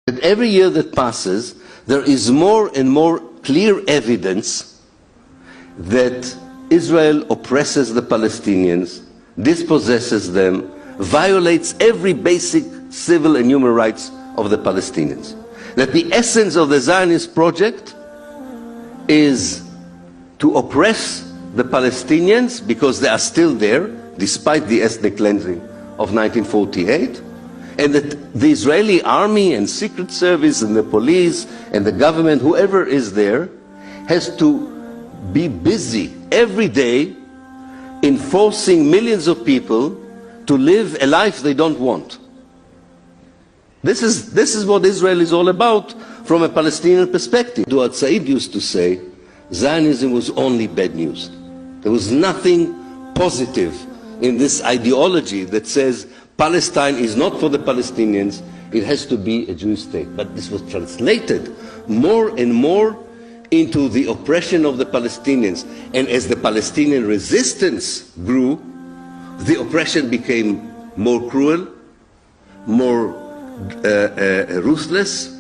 That every year that passes, there is more and more clear evidence that Israel oppresses the Palestinians, dispossesses them, violates every basic civil and human rights of the Palestinians. That the essence of the Zionist project is to oppress the Palestinians because they are still there, despite the ethnic cleansing of 1948, and that the Israeli army and secret service and the police and the government, whoever is there, has to be busy every day in forcing millions of people to live a life they don't want. This is what Israel is all about from a Palestinian perspective. Duat Said used to say, Zionism was only bad news. There was nothing positive in this ideology that says Palestine is not for the Palestinians, it has to be a Jewish state. But this was translated more and more into the oppression of the Palestinians. And as the Palestinian resistance grew, the oppression became more cruel, more ruthless,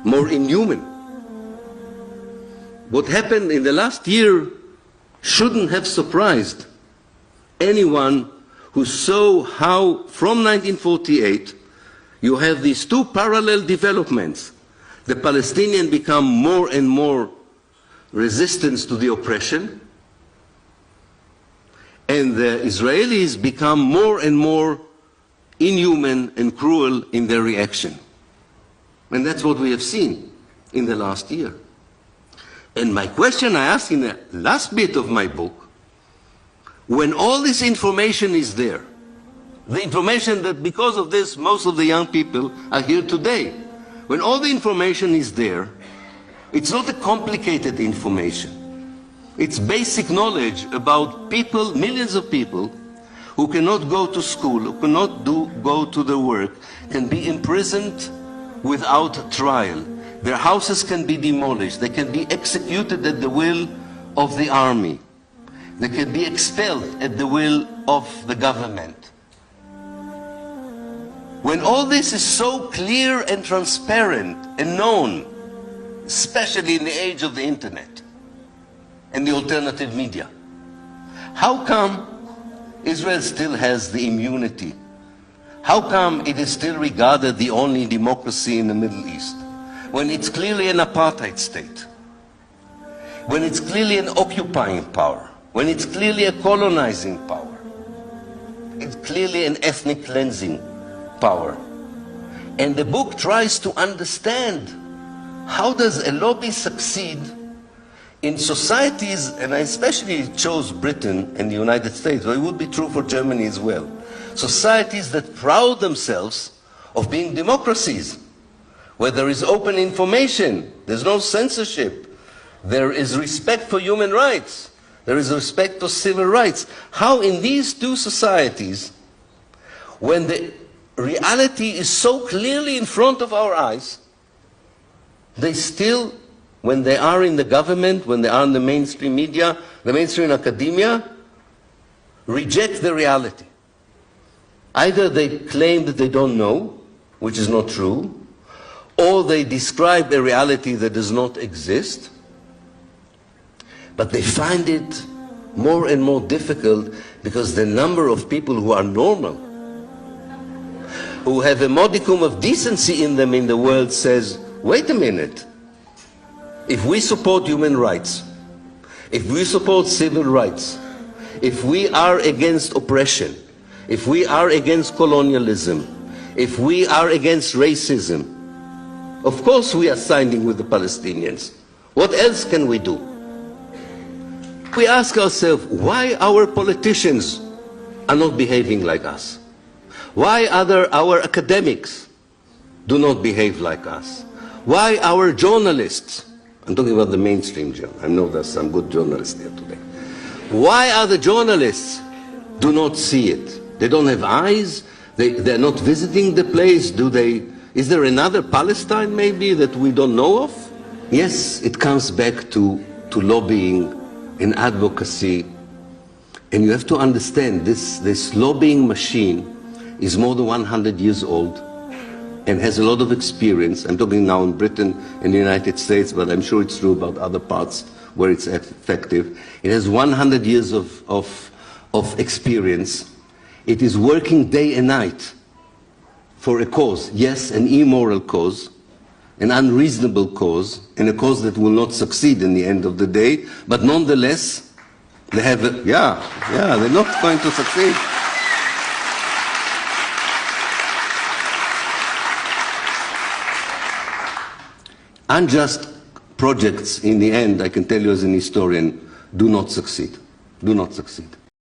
more inhuman. What happened in the last year shouldn't have surprised anyone who saw how from 1948 you have these two parallel developments. The Palestinians become more and more resistant to the oppression, and the Israelis become more and more inhuman and cruel in their reaction. And that's what we have seen in the last year. And my question I asked in the last bit of my book, when all this information is there, the information that because of this most of the young people are here today, when all the information is there, it's not a complicated information. It's basic knowledge about people, millions of people, who cannot go to school, who cannot go to their work, can be imprisoned without trial. Their houses can be demolished. They can be executed at the will of the army. They can be expelled at the will of the government. When all this is so clear and transparent and known, especially in the age of the internet and the alternative media, how come Israel still has the immunity? How come it is still regarded the only democracy in the Middle East, when it's clearly an apartheid state, when it's clearly an occupying power, when it's clearly a colonizing power, it's clearly an ethnic cleansing power? And the book tries to understand, how does a lobby succeed in societies, and I especially chose Britain and the United States, but it would be true for Germany as well, societies that proud themselves of being democracies, where there is open information, there's no censorship, there is respect for human rights, there is respect for civil rights. How in these two societies, when the reality is so clearly in front of our eyes, they still, when they are in the government, when they are in the mainstream media, the mainstream academia, reject the reality. Either they claim that they don't know, which is not true, or they describe a reality that does not exist, but they find it more and more difficult because the number of people who are normal, who have a modicum of decency in them in the world, says, wait a minute, if we support human rights, if we support civil rights, if we are against oppression, if we are against colonialism, if we are against racism, of course we are siding with the Palestinians. What else can we do? We ask ourselves, why our politicians are not behaving like us? Why our academics do not behave like us? Why our journalists, I'm talking about the mainstream journal, I know there's some good journalists here today. Why are the journalists do not see it? They don't have eyes? They're not visiting the place? Is there another Palestine maybe that we don't know of? Yes, it comes back to lobbying and advocacy. And you have to understand, this lobbying machine is more than 100 years old. and has a lot of experience. I'm talking now in Britain and the United States, but I'm sure it's true about other parts where it's effective. It has 100 years of experience. It is working day and night for a cause, yes, an immoral cause, an unreasonable cause, and a cause that will not succeed in the end of the day, but nonetheless, they have they're not going to succeed. Unjust projects, in the end, I can tell you as an historian, do not succeed. Do not succeed.